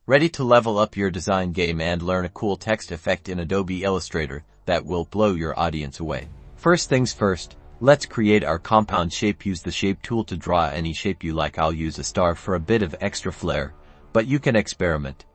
Ready to level up your design game and learn a cool text effect in Adobe Illustrator that will blow your audience away? First things first, let's create our compound shape. Use the shape tool to draw any shape you like. I'll use a star for a bit of extra flair, but you can experiment.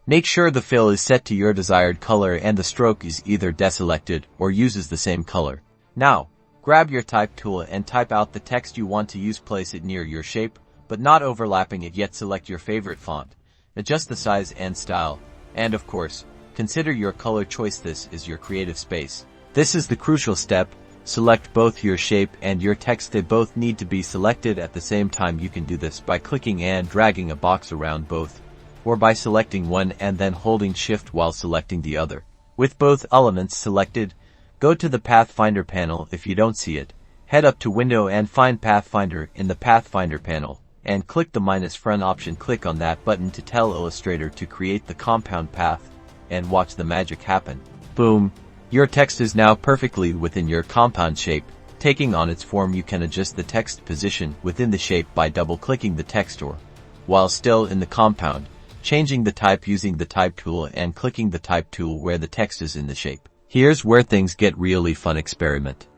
Make sure the fill is set to your desired color and the stroke is either deselected or uses the same color. Now, grab your type tool and type out the text you want to use. Place it near your shape, but not overlapping it yet. Select your favorite font. Adjust the size and style, and of course, consider your color choice. This is your creative space. This is the crucial step. Select both your shape and your text. They both need to be selected at the same time. You can do this by clicking and dragging a box around both, or by selecting one and then holding Shift while selecting the other. With both elements selected, go to the Pathfinder panel. If you don't see it, head up to Window and find Pathfinder in the Pathfinder panel, and click the -front option. Click on that button to tell Illustrator to create the compound path, and watch the magic happen. Boom! Your text is now perfectly within your compound shape. Taking on its form, you can adjust the text position within the shape by double-clicking the text, or, while still in the compound, changing the type using the type tool and clicking the type tool where the text is in the shape. Here's where things get really fun. Experiment.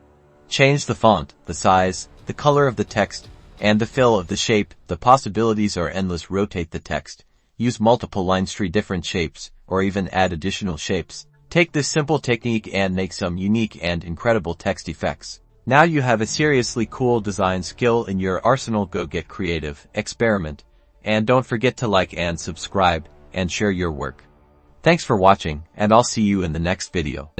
Change the font, the size, the color of the text, and the fill of the shape. The possibilities are endless. Rotate the text, use multiple lines, 3 different shapes, or even add additional shapes. Take this simple technique and make some unique and incredible text effects. Now you have a seriously cool design skill in your arsenal. Go get creative, experiment, and don't forget to like and subscribe, and share your work. Thanks for watching, and I'll see you in the next video.